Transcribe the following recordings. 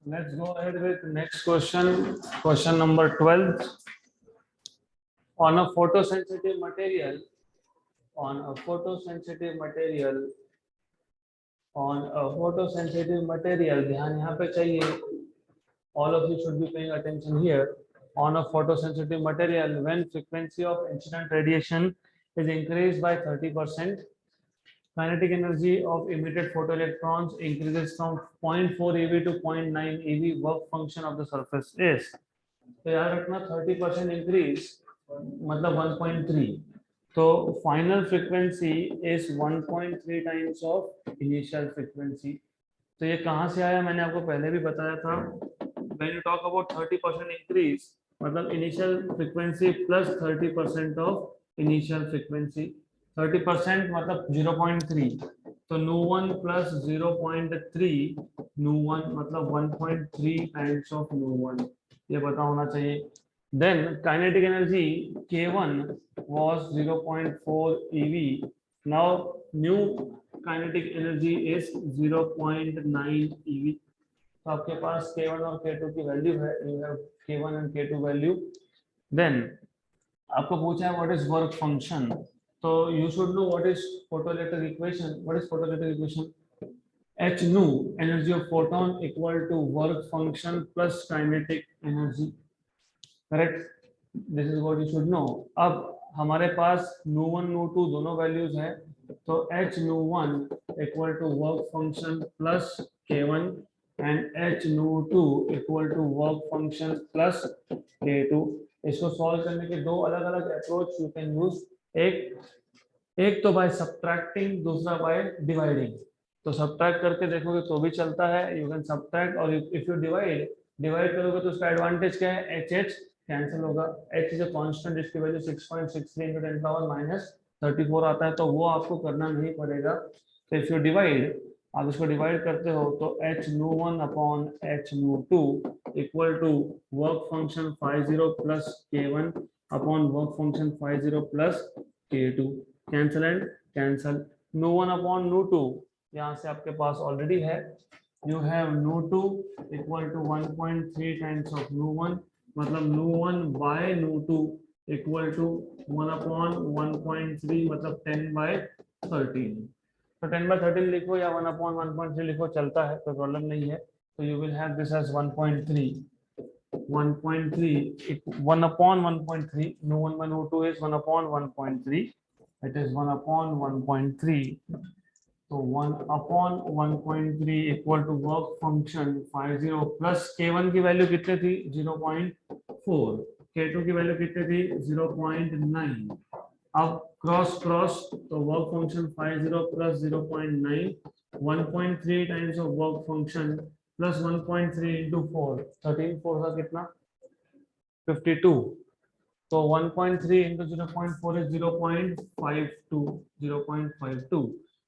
Let's go ahead with next question. Question number 12. On a photosensitive material, on a photosensitive material, on a photosensitive material, ध्यान यहाँ पे चाहिए. All of you should be paying attention here. On a photosensitive material, when frequency of incident radiation is increased by 30%, kinetic energy of emitted photoelectrons increases from 0.4 eV to 0.9 eV. Work function of the surface is. तो याद रखना 30% increase मतलब 1.3. तो final frequency is 1.3 times of initial frequency. तो ये कहाँ से आया, मैंने आपको पहले भी बताया था. When you talk about 30% increase मतलब initial frequency plus 30% of initial frequency. 30% मतलब 0.3. तो नू वन प्लस 0.3 नू वन मतलब 1.3 टाइम्स ऑफ नू वन. ये पता होना चाहिए. Then kinetic energy K1 was 0.4 eV. Now new kinetic energy is 0.9 eV. तो आपके पास K1 और K2 की वैल्यू है. You have K1 and K2 value. Then आपको पूछा है what is work function. तो you should know what is photoelectric equation. What is photoelectric equation? H nu energy of photon equal to work function plus kinetic energy. Correct. This is what you should no. अब हमारे पास नू one नू to दोनों values हैं. तो h nu one equal to work function plus k one and h nu two equal to work function plus k two. इसको solve करने के दो अलग अलग अप्रोच यू कैन यूज. एक तो बाय सब्ट्रैक्टिंग, दूसरा बाय डिवाइडिंग. तो सब्ट्रैक्ट करके देखोगे तो भी चलता है. यू कैन सब्ट्रैक्ट और इफ यू डिवाइड करोगे तो उसका एडवांटेज क्या है, एच एच कैंसिल होगा. h इज अ कांस्टेंट जिसकी वैल्यू 6.63 into 10 पावर माइनस 34 आता है. तो वो आपको करना नहीं पड़ेगा. तो इफ यू डिवाइड, आप इसको डिवाइड करते हो तो h nu one upon h nu two equal to work function 50 plus k1 upon work function 50 plus k2. Cancel and cancel. Nu one upon nu two यहाँ से आपके पास ऑलरेडी है. You have nu 2 equal to 1.3 times of nu 1 मतलब nu 1 by nu 2 equal to 1 upon 1.3 मतलब 10 by 13. तो 10 by 13 लिखो या 1 upon 1.3 लिखो, चलता है, कोई प्रॉब्लम नहीं है. तो you will have this as 1.3. 1 upon 1.3. nu 1 by nu 2 is 1 upon 1.3. It is 1 upon 1.3. तो 1 upon 1.3 equal to work function 50 plus k1 की वैल्यू कितनी थी 0.4, k2 की वैल्यू कितनी थी 0.9. अब क्रॉस क्रॉस तो work function 50 plus 0.9 1.3 times of work function plus 1.3 into 4 13 4 का कितना 52. तो 1.3 इंटू 0.4 इज 0.52. 0.52.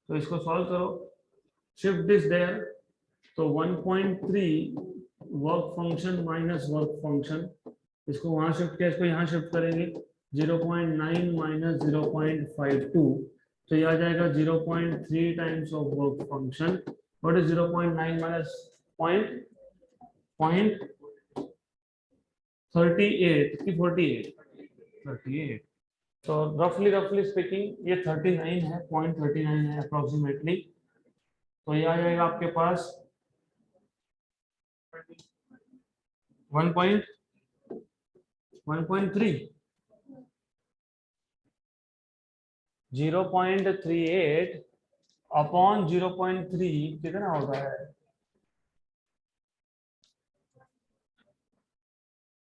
तो इसको सॉल्व करो, शिफ्ट दिस देयर. तो 1.3 work function minus work function, इसको वहां शिफ्ट किया, इसको यहाँ शिफ्ट करेंगे. 0.9 माइनस 0.52 तो ये आ जाएगा 0.3 times of work function. What is 0.9 minus point 38 की 48. तो रफली स्पीकिंग ये 39 है, 0.39 है अप्रोक्सीमेटली. तो ये आ जाएगा आपके पास 1.3 0.38 अपॉन 0.3 कितना होता है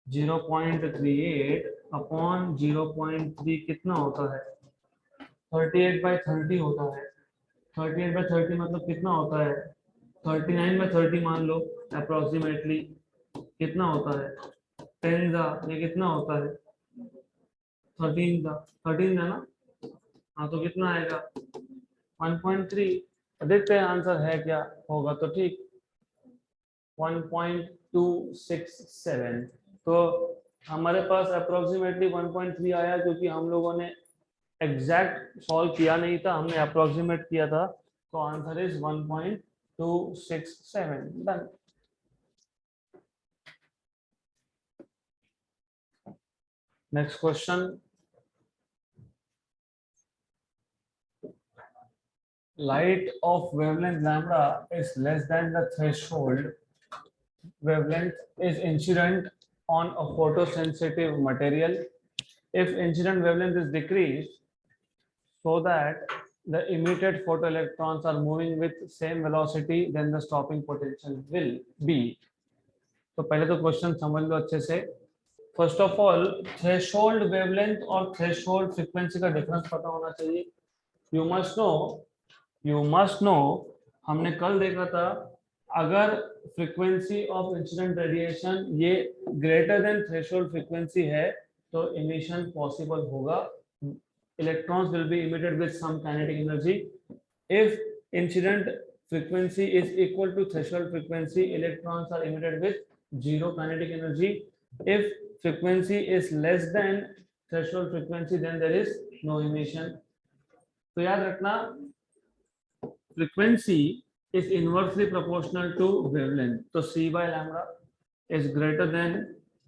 0.38 अपॉन 0.3 कितना होता है 38 by 30 होता है. 38 by 30 मतलब कितना होता है 39 by 30 मान लो अप्रोक्सीमेटली कितना होता है 10 का. ये कितना होता है 13 का. 13 है ना. हाँ तो कितना आएगा 1.3. देखते हैं आंसर है क्या होगा. तो ठीक 1.267. तो हमारे पास अप्रोक्सीमेटली 1.3 आया क्योंकि हम लोगों ने एग्जैक्ट सॉल्व किया नहीं था, हमने अप्रोक्सीमेट किया था. तो answer is 1.267. Done. Next question, light of wavelength lambda is less than the threshold wavelength is incident on a photosensitive material. If incident wavelength is decreased so that the emitted photoelectrons are moving with same velocity, then the stopping potential will be. तो पहले तो question समझ लो अच्छे से. First of all threshold wavelength और threshold frequency का difference पता होना चाहिए. यू मस्ट नो हमने कल देखा था, अगर फ्रीक्वेंसी ऑफ इंसिडेंट रेडिएशन ये ग्रेटर देन थ्रेशोल्ड फ्रीक्वेंसी है तो इमिशन पॉसिबल होगा. Electrons will be emitted with some kinetic energy. If incident frequency is equal to threshold frequency, electrons are emitted with zero kinetic energy. If frequency is less than threshold frequency, then there is no emission. तो याद रखना, frequency is inversely proportional to wavelength. तो c by lambda is greater than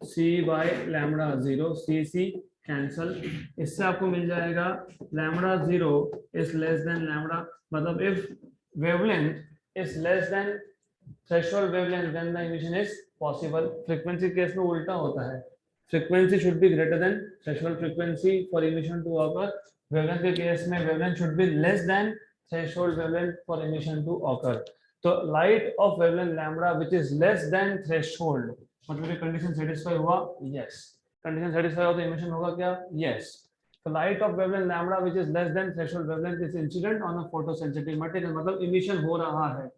c by lambda 0. c cancel. इससे आपको मिल जाएगा lambda 0 is less than lambda. मतलब if wavelength is less than threshold wavelength, then the emission is possible. Frequency case में उल्टा होता है. Frequency should be greater than threshold frequency for emission to occur. Wavelength के case में wavelength should be less than threshold wavelength for emission to occur. तो light of wavelength lambda which is less than threshold, मतलब ये condition satisfy हुआ? Yes. Condition satisfy हो तो emission होगा क्या? Yes. The light of wavelength lambda which is less than threshold wavelength is incident on a photosensitive material. मतलब emission हो रहा है.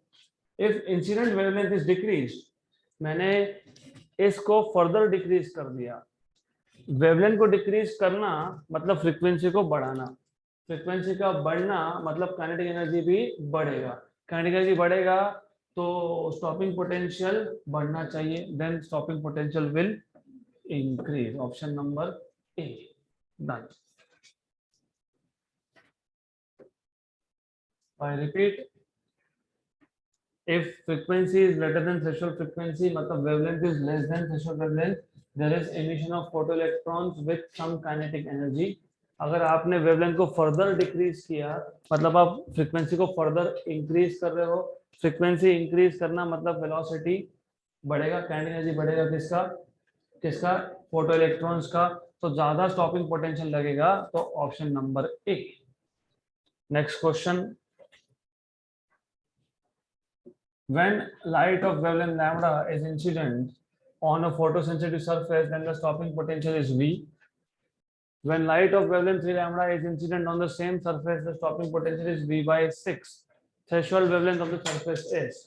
If incident wavelength is decreased, मैंने इसको further decrease कर दिया. Wavelength को decrease करना मतलब frequency को बढ़ाना. Frequency का बढ़ना मतलब kinetic energy भी बढ़ेगा. Kinetic energy बढ़ेगा तो stopping potential बढ़ना चाहिए. Then stopping potential will increase. Option number A. Done. I repeat, if frequency is greater than threshold frequency, मतलब wavelength is less than threshold wavelength, there is emission of photoelectrons with some kinetic energy. अगर आपने wavelength को further decrease किया, मतलब आप frequency को further increase कर रहे हो. Frequency increase करना मतलब velocity बढ़ेगा, kinetic energy बढ़ेगा. किसका? Photoelectrons का. तो ज्यादा stopping potential लगेगा. तो option number A. Next question. When light of wavelength lambda is incident on a photosensitive surface, then the stopping potential is V. When light of wavelength 3 lambda is incident on the same surface, the stopping potential is V by 6. Threshold wavelength of the surface is.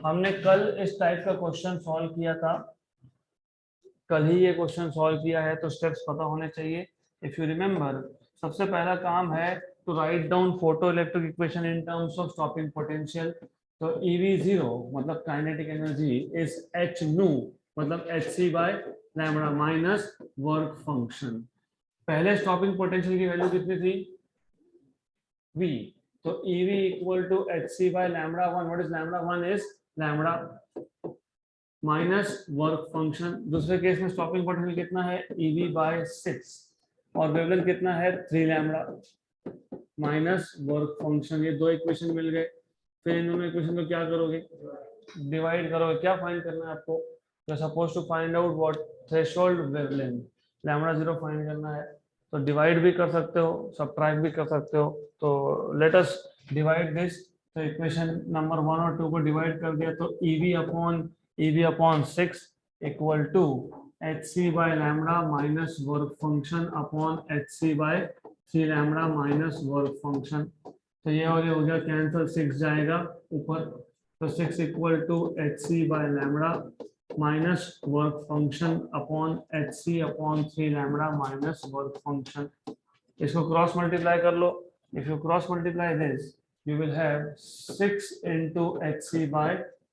हमने कल इस type का question solve किया था. कल ही ये question solve किया है तो स्टेप्स पता होने चाहिए. इफ यू रिमेम्बर, सबसे पहला काम है to write down photo electric equation in terms of stopping potential. तो EV0 मतलब kinetic energy is H nu मतलब HC by lambda minus work function. पहले स्टॉपिंग पोटेंशियल की वैल्यू कितनी थी? V. तो EV equal to HC by lambda 1. What is lambda 1? Is lambda minus work function. दूसरे case में stopping potential कितना है? EV by 6 और वेवलेंथ कितना है? 3 लैम्बडा माइनस वर्क फंक्शन. ये दो इक्वेशन मिल गए. फिर इन दोनों इक्वेशन को क्या करोगे? डिवाइड करोगे. क्या फाइंड करना है आपको? You are supposed to find out what threshold wavelength. Lambda 0 find करना है. तो डिवाइड भी कर सकते हो, सबट्रैक्ट भी कर सकते हो. तो लेट अस डिवाइड दिस. तो इक्वेशन नंबर 1 और 2 को डिवाइड कर दिया तो EV upon 6 equal to HC by lambda minus work function upon HC by 3 lambda minus work function. तो ये हो गया कैंसिल. 6 जाएगा ऊपर. तो 6 equal to HC by lambda minus work function upon HC upon 3 lambda minus work function. इसको cross multiply कर लो. If you cross multiply this you will have 6 into HC by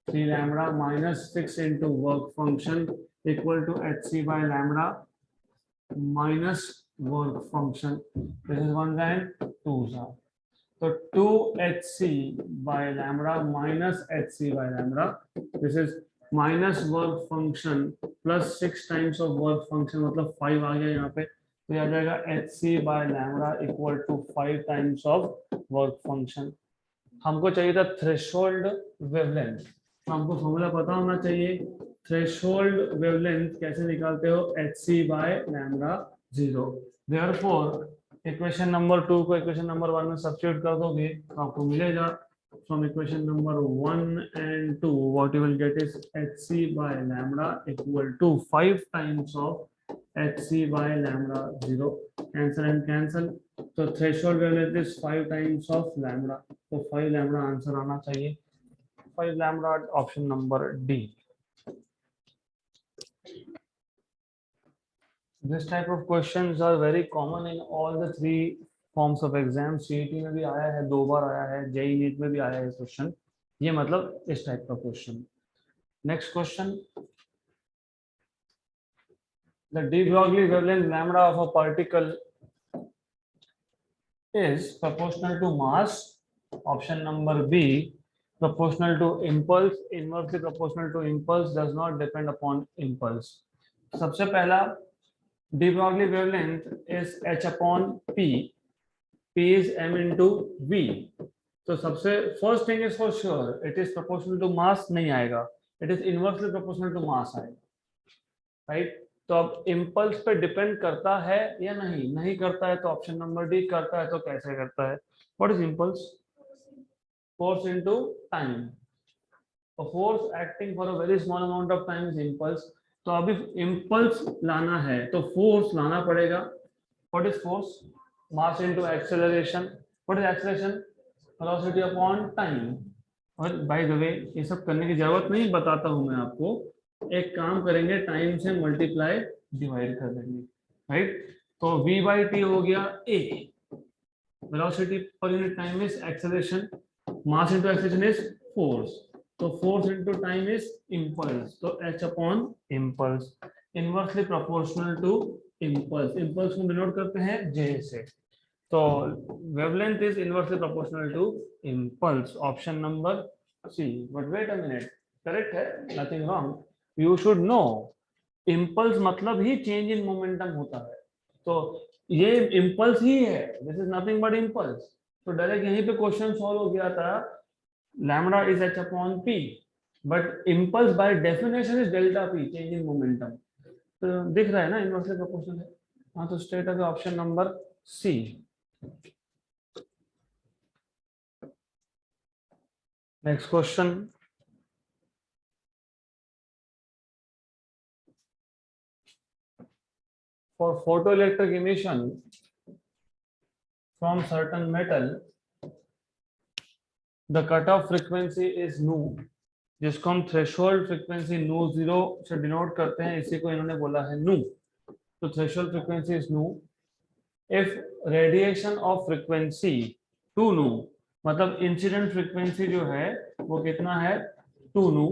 3 lambda minus 6 into work function equal to HC by lambda minus work function. This is one and two. So 2 HC by lambda minus HC by lambda. This is minus work function plus 6 times of work function मतलब 5 आ गया यहाँ पे. तो ये आ जाएगा hc by lambda equal to 5 times of work function. हमको चाहिए था थ्रेशोल्ड वेवलेंथ, तो हमको फॉर्मूला पता होना चाहिए। थ्रेशोल्ड वेवलेंथ कैसे निकालते हो, hc by lambda 0। Therefore equation number 2 को इक्वेशन नंबर 1 में सब्स्टिट्यूट कर दोगे तो आपको मिलेगा from equation number 1 and 2 what you will get is hc by lambda equal to 5 times of hc by lambda 0, cancel and cancel, तो threshold wavelength is 5 times of lambda, तो 5 lambda answer आना चाहिए, 5 lambda option number D. This type of questions are very common in all the three forms of exam. CET में भी आया है, 2 बार आया है, जेई नीट में भी आया है क्वेश्चन, ये मतलब इस टाइप का question. Next question, the de Broglie wavelength lambda of a particle is proportional to mass, option number B proportional to impulse, inversely proportional to impulse, does not depend upon impulse. सबसे पहला, de Broglie wavelength is h upon p, P is m into v, तो सबसे first thing is for sure it is proportional to mass नहीं आएगा, it is inversely proportional to mass आएगा, right. तो अब impulse पे डिपेंड करता है या नहीं, नहीं करता है तो ऑप्शन नंबर डी, करता है तो कैसे करता है। What is impulse, force into time, तो force acting for a very small amount of time is impulse. तो अभी इम्पल्स लाना है तो फोर्स लाना पड़ेगा। What is force, mass into acceleration, what is acceleration, velocity upon time। और by the way ये सब करने की जरूरत नहीं, बताता हूं मैं आपको, एक काम करेंगे, टाइम से मल्टीप्लाई डिवाइड कर देंगे, राइट। तो v by t हो गया a, velocity per unit time is acceleration, mass into acceleration is force, तो force into time is impulse, तो h upon impulse, inversely proportional to impulse, impulse को denote करते हैं j से, तो wavelength is inversely proportional to impulse, option number C. But wait a minute, correct है, nothing wrong, you should know impulse मतलब ही change in momentum होता है, तो ये इम्पल्स ही है, this is nothing but impulse. तो डायरेक्ट यहीं पे क्वेश्चन सॉल्व हो गया था, lambda is h upon p, but impulse by definition is delta p, change in momentum, तो दिख रहा है ना इनवर्सली प्रोपोर्शनल है। हाँ, तो straight away option number C. Next question. For photoelectric emission from certain metal, the cutoff frequency is nu, जिसको हम थ्रेशोल्ड फ्रीक्वेंसी nu 0 से डिनोट करते हैं, इसी को इन्होंने बोला है nu, तो threshold frequency is nu। If radiation of frequency two nu, मतलब इंसिडेंट फ्रीक्वेंसी जो है वो कितना है, टू nu,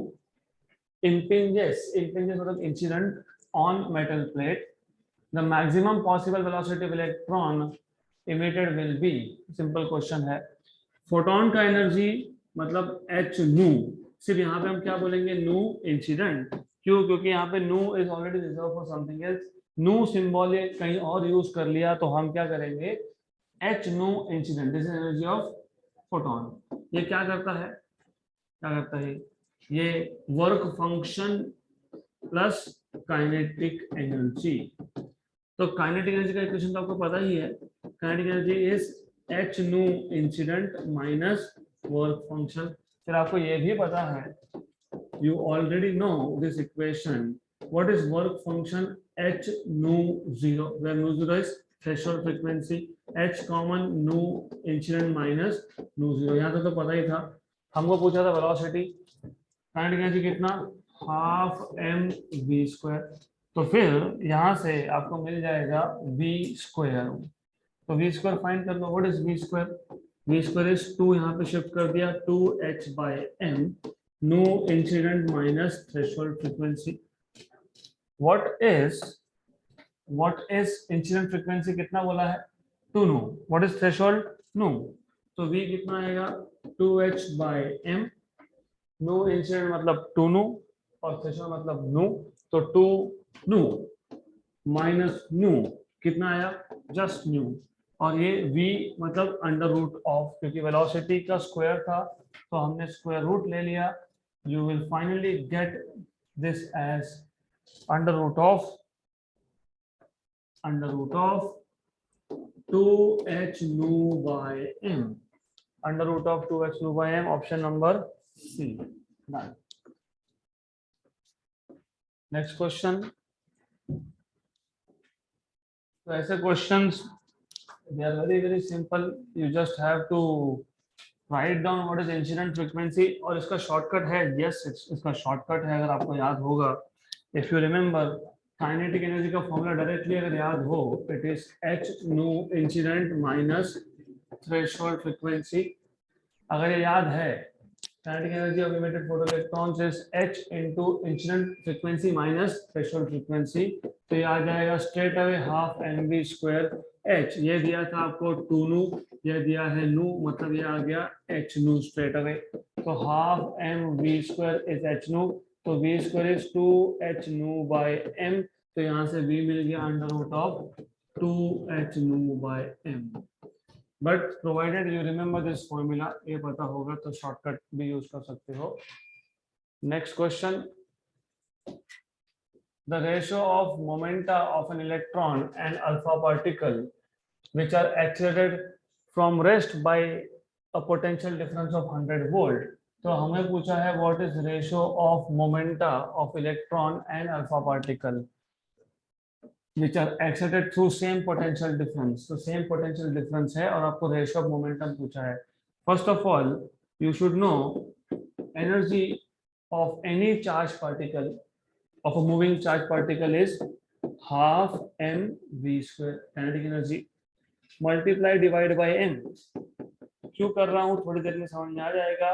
impinges मतलब incident on metal plate, the maximum possible velocity of electron emitted will be, simple question है। Photon का energy मतलब h nu, सिर्फ यहाँ पे हम क्या बोलेंगे, nu इंसिडेंट, क्यों, क्योंकि यहाँ पे nu is already reserve for something else, nu symbol कहीं और यूज कर लिया तो हम क्या करेंगे, h nu incident, this is energy of photon. ये क्या करता है, ये work function plus kinetic energy, तो काइनेटिक एनर्जी का इक्वेशन तो आपको पता ही है, kinetic energy is h nu incident minus work function. फिर आपको ये भी पता है, you already know this equation, what is work function, h nu 0, where nu 0 is threshold frequency, h common nu incident minus nu 0, यहाँ तो पता ही था। हमको पूछा था वेलोसिटी, काइनेटिक एनर्जी कितना, हाफ m v स्क्वायर, तो फिर यहाँ से आपको मिल जाएगा v स्क्वायर, तो v स्क्वायर फाइंड कर लो, what is v square, v square is 2, यहाँ पे शिफ्ट कर दिया 2h by m, nu incident minus threshold frequency, what is incident frequency कितना बोला है, 2 nu, what is threshold, nu, तो v कितना आएगा 2h by m, nu incident मतलब 2 नो और थ्रेशोल्ड मतलब नो, तो 2 नो माइनस नो कितना आया, जस्ट न्यू, और ये v मतलब अंडर रूट ऑफ, क्योंकि वेलोसिटी का स्क्वायर था तो हमने स्क्वायर रूट ले लिया. You will finally get this as under root of 2h nu by m, under root of 2h nu by m, option number C. Next question. तो ऐसे questions they are very simple. You just have to write down what is incident frequency, और इसका shortcut है, yes, इसका shortcut है, अगर आपको याद होगा, if you remember kinetic energy का फॉर्मूला डायरेक्टली अगर याद हो, it is h nu incident minus threshold frequency. अगर ये याद है, kinetic energy of emitted photoelectrons is h into incident frequency minus threshold frequency, तो ये आ जाएगा straight away half mv square h. ये दिया था आपको 2 nu, ये दिया है nu, मतलब ये आ गया h nu स्ट्रेट अवे. तो half mv square is h nu, तो v square is 2h nu by m, तो यहाँ से v मिल गया under root of 2h nu by m. But provided you remember this formula, ये पता होगा तो शॉर्टकट भी यूज कर सकते हो. Next question. The ratio of momenta of an electron and alpha particle which are accelerated from rest by a potential difference of 100 volt. तो हमें पूछा है what is ratio of momenta of electron and alpha particle which are accelerated through same potential difference. तो same potential difference है और आपको ratio of momentum पूछा है. First of all, you should know energy of any charged particle, of a moving charged particle is half mv square kinetic energy multiply divide by m. क्यों कर रहा हूँ थोड़ी देर में समझ में आ जाएगा.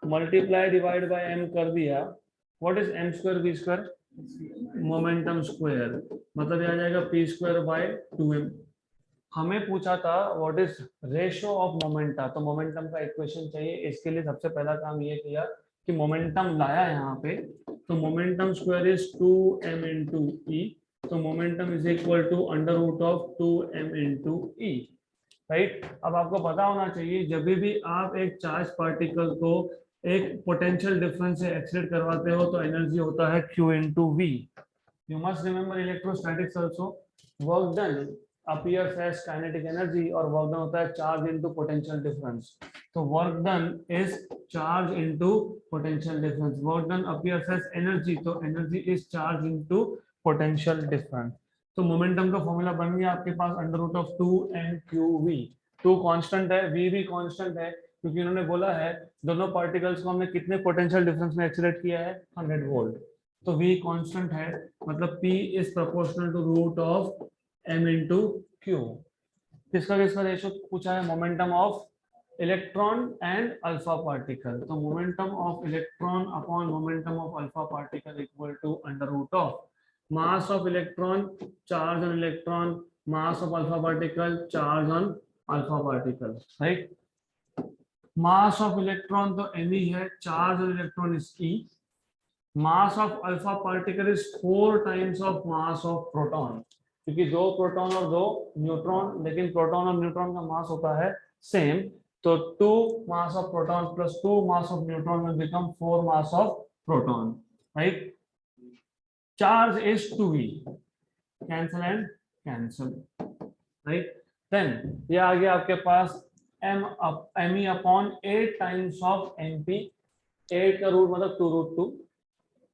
मल्टीप्लाई डिवाइड बाय m कर दिया. What is m square v square, momentum square, मतलब ये आ जाएगा p स्क्वायर बाय 2m. हमें पूछा था what is ratio of momenta, तो मोमेंटम का इक्वेशन चाहिए. इसके लिए सबसे पहला काम ये किया कि मोमेंटम लाया यहाँ पे, तो momentum square is 2m into e, तो momentum is equal to under root of 2m into e, right. अब आपको पता होना चाहिए जब भी आप एक चार्ज पार्टिकल को एक पोटेंशियल डिफरेंस से एक्सीलरेट करवाते हो तो एनर्जी होता है q into v. You must remember electrostatics also, work done appears as kinetic energy और वर्क डन होता है चार्ज इनटू पोटेंशियल डिफरेंस. तो work done is charge into potential difference. Work done appears as energy, तो energy is charge into potential difference. तो momentum का formula बन गया आपके पास under root of 2mqv. 2 constant है, v भी कांस्टेंट है, क्योंकि उन्होंने बोला है दोनों पार्टिकल्स को हमने कितने पोटेंशियल डिफरेंस में एक्सीलरेट किया है, 100 वोल्ट. तो v कांस्टेंट है, मतलब p is proportional to root of m into q. किसका किसका रेशियो पूछा है, momentum of electron and alpha particle. तो momentum of electron upon momentum of alpha particle equal to under root of mass of electron, charge on electron, mass of alpha particle, charge on alpha particle, right. mass of electron तो me है, charge on electron is e. mass of alpha particle is 4 times of mass of proton, क्योंकि 2 proton और 2 neutron, लेकिन proton और neutron का मास होता है same, तो 2 mass of proton plus 2 mass of neutron will become 4 mass of proton, right. Charge is 2v, cancel and cancel, right. Then ये आ गया आपके पास me upon 8 times of mp. 8 का रूट मतलब 2 रूट 2,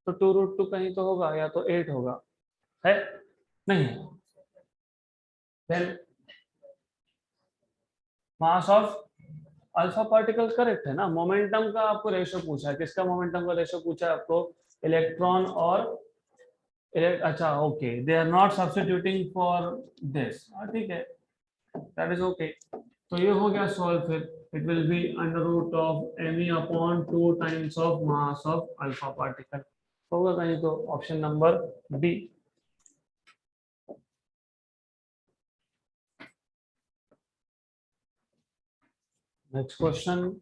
तो 2 रूट 2 कहीं तो होगा, या तो 8 होगा, है नहीं. Then mass of alpha particle correct है ना. मोमेंटम का आपको रेशियो पूछा है, किसका मोमेंटम का रेशियो पूछा है आपको, इलेक्ट्रॉन और अच्छा okay, they are not substituting for this, ठीक है, दैट इज ओके. तो ये हो गया सॉल्व. फिर it will be under root of me upon 2 times of mass of alpha particle, होगा कहीं तो option number B. Next question.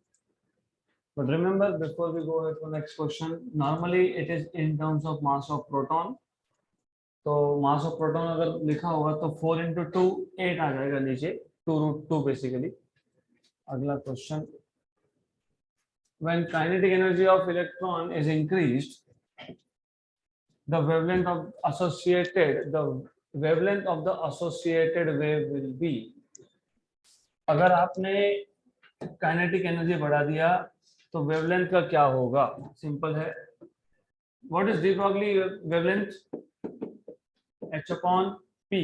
But remember, before we go ahead to next question, normally it is in terms of mass of proton. तो mass of proton अगर लिखा होगा तो 4 into 2 8 आ जाएगा नीचे, 2√2 बेसिकली। अगला question, when kinetic energy of electron is increased, the wavelength of the associated wave will be। अगर आपने काइनेटिक एनर्जी बढ़ा दिया तो वेवलेंथ का क्या होगा? सिंपल है, what is D Broglie wavelength? h upon p,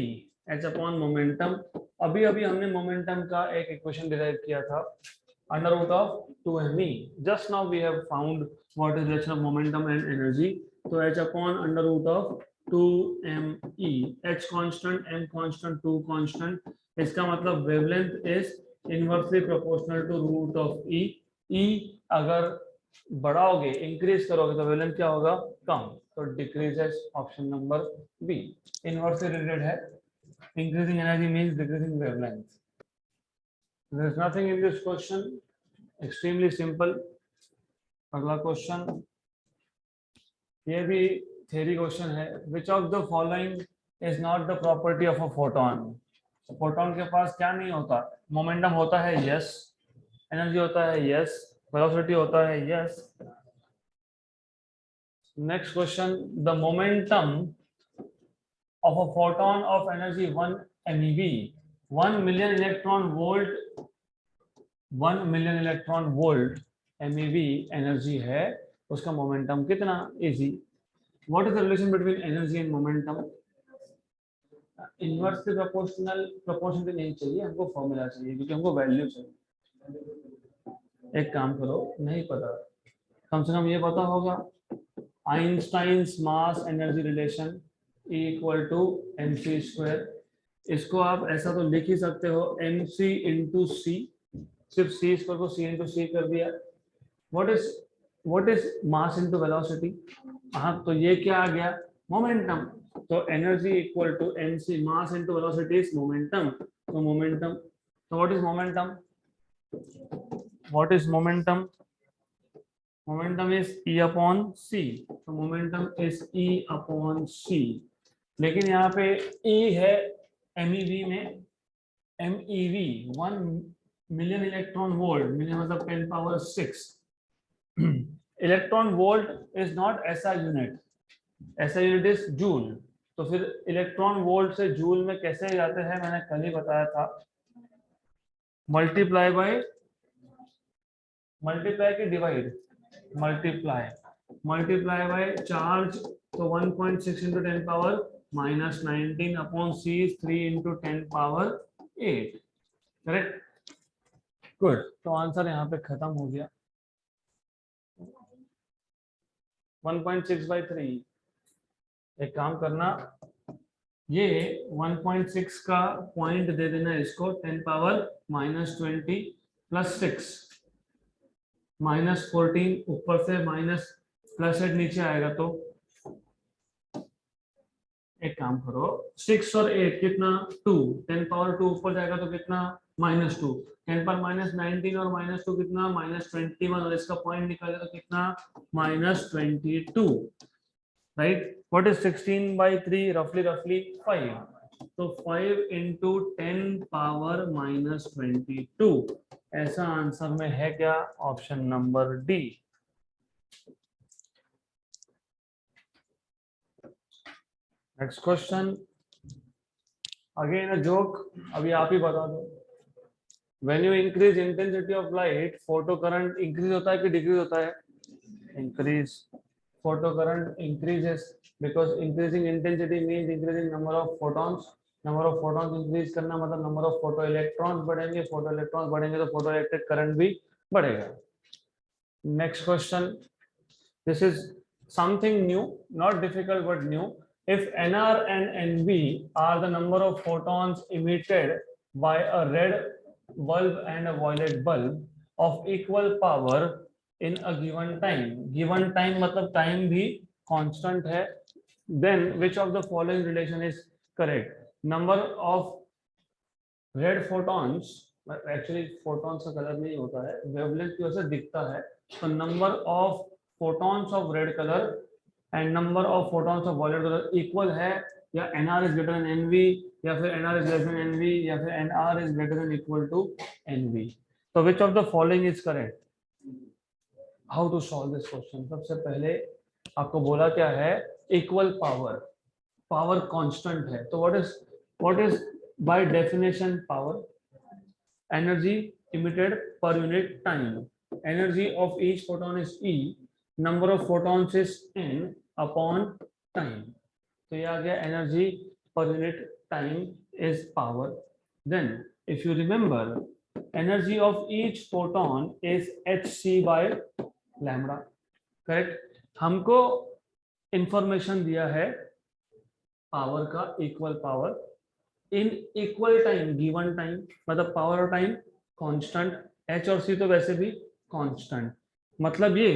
h upon momentum. अभी अभी हमने मोमेंटम का एक इक्वेशन डिराइव किया था, under root of 2me। Just now we have found what is relation of momentum and energy. तो h upon under root of 2me, h constant, m constant, 2 constant. इसका मतलब wavelength is inversely proportional to root of e। e अगर बढ़ाओगे, increase करोगे तो wavelength क्या होगा? कम, तो decreases. Option number B inversely related है। Increasing energy means decreasing wavelength. There is nothing in this question, extremely simple. अगला क्वेश्चन, ये भी थ्योरी क्वेश्चन है। Which of the following is not the property of a photon? Photon के पास क्या नहीं होता? मोमेंटम होता है, यस। एनर्जी होता है, यस। वेलोसिटी होता है, yes. Next question, the momentum of a photon of energy 1 MeV, 1 million electron volt, 1 million electron volt MeV energy है, उसका मोमेंटम कितना? Easy. What is the relation between energy and momentum? Inversely proportional, proportion भी नहीं चाहिए हमको, formula चाहिए, क्योंकि हमको वैल्यू चाहिए। एक काम करो, नहीं पता, कम से कम ये पता होगा, Einstein's mass energy relation equal to mc square. इसको आप ऐसा तो लिख ही सकते हो, mc इंटू सी, सिर्फ c स्क्वायर को c इंटू सी कर दिया। What is mass into velocity? हाँ, तो ये क्या आ गया? मोमेंटम। तो energy equal to mc, mass into velocity is momentum. तो मोमेंटम, तो what is momentum? What is momentum? Momentum is E upon C. तो momentum is E upon C. लेकिन यहाँ पे E है MeV में, MeV 1 million electron volt, million मतलब 10 power 6। Electron volt is not ऐसा यूनिट, ऐसा यूनिट इज जूल। तो फिर इलेक्ट्रॉन वोल्ट से जूल में कैसे जाते हैं, मैंने कल ही बताया था, मल्टीप्लाई बाय, मल्टीप्लाई की divide, multiply, multiply by charge. तो 1.6 इंटू 10 पावर माइनस 19 अपॉन सी 3 इंटू 10 पावर 8। Correct, good. तो आंसर यहाँ पे खत्म हो गया, 1.6 बाई 3। एक काम करना, ये 1.6 का पॉइंट दे देना इसको, 10 पावर माइनस 20 प्लस 6 माइनस 14, ऊपर से माइनस प्लस 8 नीचे आएगा। तो एक काम करो, 6 और 8 कितना? 2, 10 पावर 2 ऊपर जाएगा तो कितना? माइनस 2, 10 पर माइनस 19 और माइनस 2 कितना? माइनस 21, और इसका पॉइंट निकालेगा तो कितना? Minus 22। Right, what is 16 by 3? रफली 5। तो 5 इंटू 10 पावर माइनस 22, ऐसा आंसर में है क्या? Option number D. Next question, again a joke, अभी आप ही बता दो। When you increase intensity of light, photo current increase होता है कि डिक्रीज होता है? Increase. Photo current increases because increasing intensity means increasing number of photons. Number of photons increase करना मतलब नंबर ऑफ फोटो इलेक्ट्रॉन्स बढ़ेंगे, फोटो इलेक्ट्रॉन्स बढ़ेंगे तो फोटो इलेक्ट्रिक करंट भी बढ़ेगा। Next question, this is something new, not difficult but new. If Nr and Nv are the number of photons emitted by a red bulb and a violet bulb of equal power in a given time, given time मतलब time भी constant है, then which of the following relation is correct? Number of red photons, actually photons का colour नहीं होता है, wavelength की वजह से दिखता है, तो number of photons of red color and number of photons of violet colour equal है या nr is greater than nv, या फिर nr is less than nv, या फिर nr is greater than equal to nv। तो which of the following is correct? How to solve this question? सबसे पहले आपको बोला क्या है, इक्वल पावर, पावर कांस्टेंट है, तो what is by definition power? Energy emitted per unit time. Energy of each photon is E, number of photons is n upon time. तो ये आ गया energy per unit time is power. Then if you remember, energy of each photon is hc by lambda. Correct? हमको information दिया है power का, equal power in equal time, given time, मतलब power और टाइम कांस्टेंट, एच और सी तो वैसे भी कांस्टेंट। मतलब ये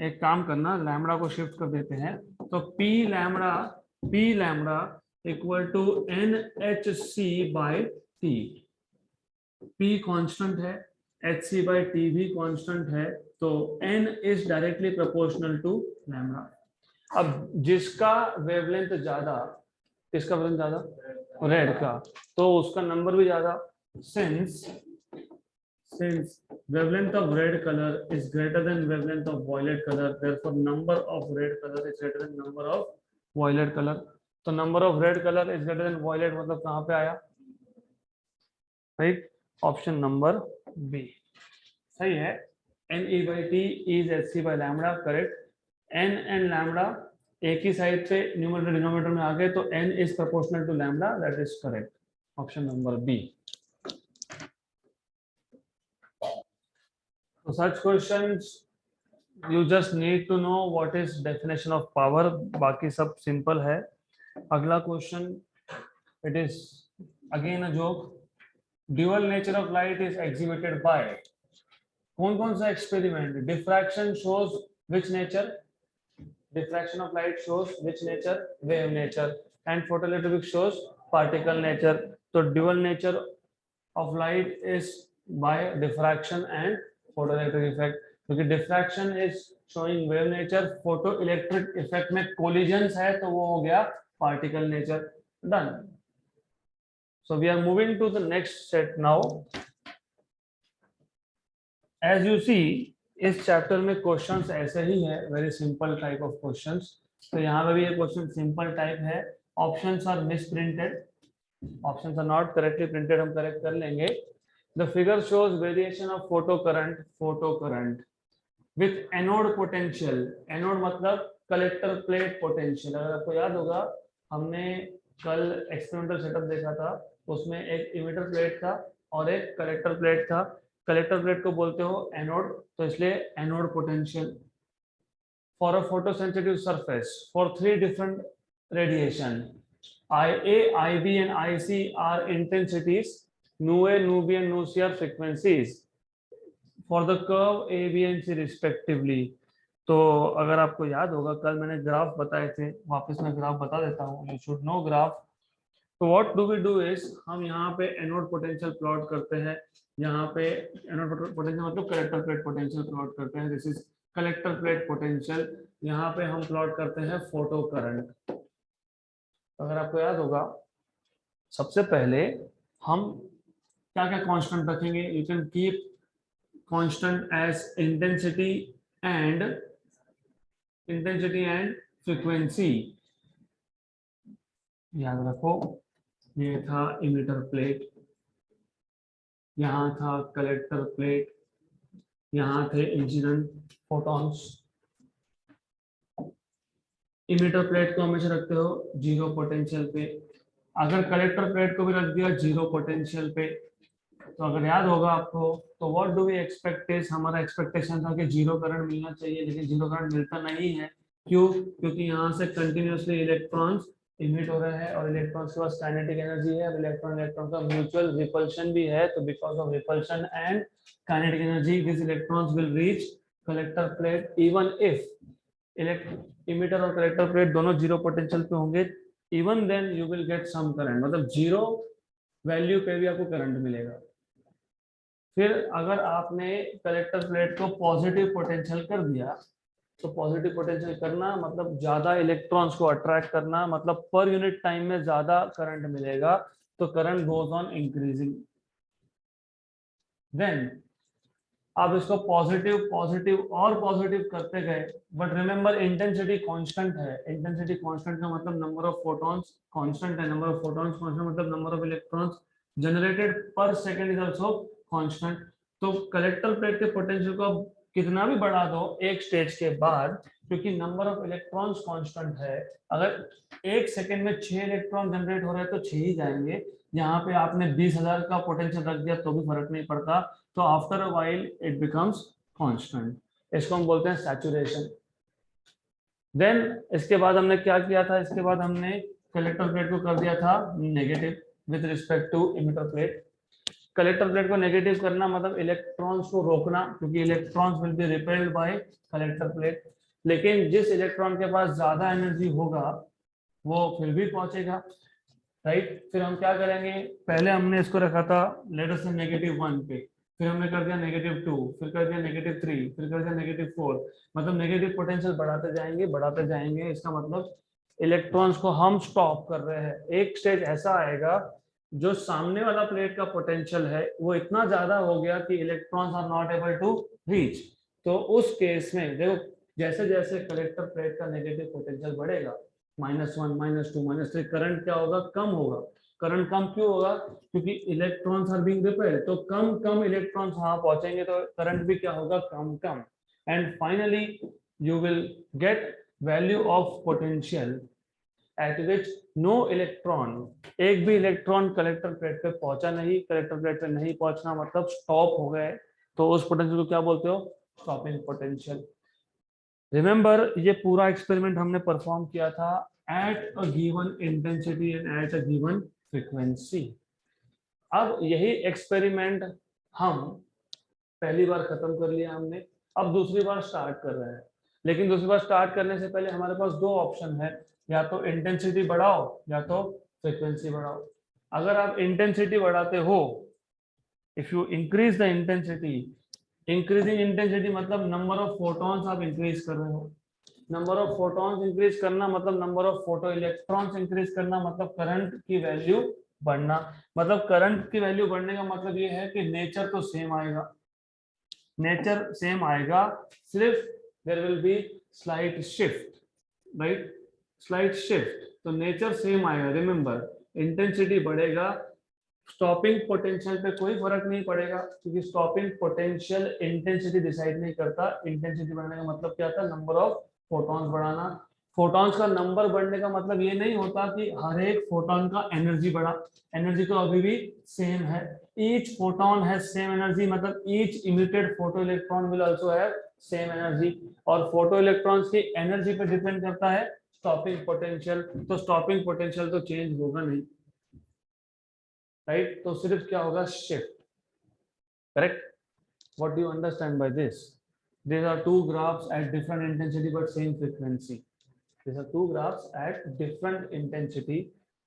एक काम करना, लैम्बडा को शिफ्ट कर देते हैं, तो P lambda equal to N H C by T. P constant है, एच सी बाई टी भी कांस्टेंट है, तो N is directly proportional to lambda. अब जिसका वेवलेंथ ज्यादा, किसका वेवलेंथ ज्यादा? रेड का, तो उसका नंबर भी ज्यादा। since wavelength of red color is greater than wavelength of violet color, therefore number of red color is greater than number of violet color। तो number of red color is greater than violet मतलब कहाँ पे आया? Right, option number B सही है। n e by t is h c by lambda, correct. n and lambda एक ही side पे numerator denominator में आ गए, तो n is proportional to lambda, that is correct, option number B. So such questions you just need to know what is definition of power, बाकी सब simple है। अगला question, it is again a joke. Dual nature of light is exhibited by, कौन कौन सा experiment? Diffraction shows which nature? Diffraction of light shows which nature? Wave nature. And photoelectric shows particle nature. So dual nature of light is by diffraction and photoelectric effect, क्योंकि diffraction is showing wave nature, photoelectric effect में collisions है तो वो हो गया particle nature। Done. So we are moving to the next set now. As you see, इस chapter में questions ऐसे ही है, very simple type of questions. तो यहाँ पे भी ये क्वेश्चन सिंपल टाइप है। Options are misprinted, options are not correctly printed, हम करेक्ट कर लेंगे। The figure shows variation of photo current with anode potential. Anode मतलब कलेक्टर प्लेट पोटेंशियल। अगर आपको याद होगा, हमने कल एक्सपेरिमेंटल सेटअप देखा था, उसमें एक इमिटर प्लेट था और एक कलेक्टर प्लेट था। कलेक्टर प्लेट को बोलते हो एनोड, तो इसलिए anode potential. For a photosensitive surface for 3 different radiation, IA, IB and IC are intensities, nu A, nu B and nu C are frequencies for the curve A, B and C respectively। तो अगर आपको याद होगा, कल मैंने graph बताए थे, वापस मैं ग्राफ बता देता हूँ, you should know ग्राफ। तो what do we do is, हम यहाँ पे एनोड पोटेंशियल प्लॉट करते हैं। यहाँ पे एनोड पोटेंशियल मतलब कलेक्टर प्लेट पोटेंशियल प्लॉट करते हैं, this is collector plate potential. यहाँ पे हम प्लॉट करते हैं फोटो करंट। अगर आपको याद होगा, सबसे पहले हम क्या क्या कांस्टेंट रखेंगे? You can keep constant as intensity and frequency. याद रखो, ये था इमिटर प्लेट, यहाँ था कलेक्टर प्लेट, यहाँ थे इंसिडेंट फोटॉन्स। इमिटर प्लेट को हमेशा रखते हो 0 पोटेंशियल पे, अगर कलेक्टर प्लेट को भी रख दिया 0 पोटेंशियल पे। तो अगर याद होगा आपको, तो what do we expect is, हमारा एक्सपेक्टेशन था कि 0 करंट मिलना चाहिए, लेकिन 0 करंट मिलता नहीं है। क्यों? क्योंकि यहाँ से कंटिन्यूसली इलेक्ट्रॉन्स इमिट हो रहे हैं और इलेक्ट्रॉन्स के पास काइनेटिक एनर्जी है, इलेक्ट्रॉन का म्यूचुअल रिपल्शन भी है। तो because of repulsion and kinetic energy, this electrons will reach collector plate even if emitter और कलेक्टर प्लेट दोनों 0 पोटेंशियल पे होंगे। Even then you will get some current, मतलब 0 वैल्यू पे भी आपको करंट मिलेगा। फिर अगर आपने कलेक्टर प्लेट को पॉजिटिव पोटेंशियल कर दिया, तो पॉजिटिव पोटेंशियल करना मतलब ज्यादा इलेक्ट्रॉन्स को अट्रैक्ट करना, मतलब पर यूनिट टाइम में ज्यादा करंट मिलेगा, तो current goes on increasing. Then आप इसको पॉजिटिव पॉजिटिव और पॉजिटिव करते गए, बट रिमेंबर इंटेंसिटी कांस्टेंट है। इंटेंसिटी कांस्टेंट का मतलब नंबर ऑफ फोटॉन्स कांस्टेंट है, नंबर ऑफ फोटॉन्स कांस्टेंट मतलब number of electrons generated per second is also constant. तो कलेक्टर प्लेट के पोटेंशियल को आप कितना भी बढ़ा दो एक स्टेज के बाद, क्योंकि नंबर ऑफ इलेक्ट्रॉन्स कांस्टेंट है, अगर एक सेकंड में 6 इलेक्ट्रॉन जनरेट हो रहे हैं तो 6 ही जाएंगे। यहाँ पे आपने 20,000 का पोटेंशियल रख दिया तो भी फर्क नहीं पड़ता, तो after a while it becomes constant. इसको हम बोलते हैं सैचुरेशन। देन इसके बाद हमने क्या किया था, इसके बाद हमने कलेक्टर प्लेट को कर दिया था negative with respect to emitter plate. Collector plate को नेगेटिव करना मतलब इलेक्ट्रॉन्स को रोकना, क्योंकि electrons will be repelled by collector plate. लेकिन जिस इलेक्ट्रॉन के पास ज्यादा एनर्जी होगा वो फिर भी पहुंचेगा, राइट। फिर हम क्या करेंगे, पहले हमने इसको रखा था लेट अस से -1 पे, फिर हमने कर दिया -2, फिर कर दिया -3, फिर कर दिया -4, मतलब नेगेटिव पोटेंशियल बढ़ाते जाएंगे बढ़ाते जाएंगे। इसका मतलब इलेक्ट्रॉन्स को हम स्टॉप कर रहे हैं। एक स्टेज ऐसा आएगा जो सामने वाला प्लेट का पोटेंशियल है वो इतना ज्यादा हो गया कि electrons are not able to reach. तो उस केस में देखो, जैसे जैसे कलेक्टर प्लेट का नेगेटिव पोटेंशियल बढ़ेगा, -1, -2, -3, करंट क्या होगा, कम होगा। करंट कम क्यों होगा, क्योंकि इलेक्ट्रॉन्स आर बीइंग रिपेल्ड, तो कम कम इलेक्ट्रॉन्स वहां पहुंचेंगे तो करंट भी क्या होगा, कम कम। And finally you will get value of potential at which no electron, एक भी इलेक्ट्रॉन कलेक्टर प्लेट पे पहुंचा नहीं। कलेक्टर प्लेट पे नहीं पहुंचना मतलब स्टॉप हो गए, तो उस पोटेंशियल को क्या बोलते हो, स्टॉपिंग पोटेंशियल। रिमेंबर ये पूरा एक्सपेरिमेंट हमने परफॉर्म किया था at a given intensity and at a given frequency. अब यही एक्सपेरिमेंट हम पहली बार खत्म कर लिया हमने, अब दूसरी बार स्टार्ट कर रहे हैं। लेकिन दूसरी बार स्टार्ट करने से पहले हमारे पास दो ऑप्शन है, या तो इंटेंसिटी बढ़ाओ या तो फ्रीक्वेंसी बढ़ाओ। अगर आप इंटेंसिटी बढ़ाते हो, if you increase the intensity, increasing intensity मतलब नंबर ऑफ फोटॉन्स आप इंक्रीज कर रहे हो। नंबर ऑफ फोटॉन्स इंक्रीज करना मतलब number of photo electrons increase करना, मतलब करंट की वैल्यू बढ़ना। मतलब करंट की वैल्यू बढ़ने का मतलब ये है कि नेचर तो सेम आएगा, नेचर सेम आएगा, सिर्फ there will be slight shift, right, slight shift. तो नेचर सेम आएगा। रिमेंबर इंटेंसिटी बढ़ेगा, स्टॉपिंग पोटेंशियल पे कोई फर्क नहीं पड़ेगा, क्योंकि स्टॉपिंग पोटेंशियल इंटेंसिटी डिसाइड नहीं करता। इंटेंसिटी बढ़ने का मतलब क्या था, नंबर ऑफ फोटॉन्स बढ़ाना। फोटॉन्स का नंबर बढ़ने का मतलब ये नहीं होता कि हर एक फोटॉन का एनर्जी बढ़ा, एनर्जी तो अभी भी सेम है। Each photon has same energy, मतलब each emitted photo electron will also have same energy, और फोटो इलेक्ट्रॉन्स की एनर्जी पे डिपेंड करता है स्टॉपिंग पोटेंशियल। तो स्टॉपिंग पोटेंशियल तो चेंज होगा नहीं, राइट। तो सिर्फ क्या होगा, shift, correct. What do you understand by this? These are two graphs at different intensity but same frequency. These are two graphs at different intensity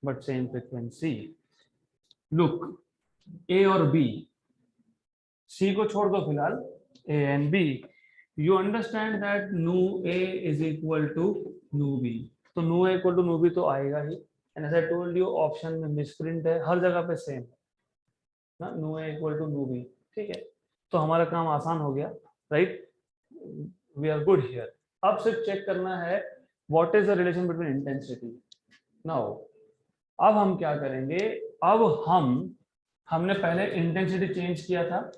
but same frequency. Look, A और B, C को छोड़ दो फिलहाल, A and B. You understand that nu A is equal to nu B. तो nu A equal to nu B तो आएगा ही। And as I told you, option में misprint है, हर जगह पे सेम ना, nu A equal to nu B, ठीक है। तो हमारा काम आसान हो गया, right, we are good here. अब सिर्फ चेक करना है what is the relation between intensity. Now अब हम क्या करेंगे, अब हमने पहले इंटेंसिटी चेंज किया था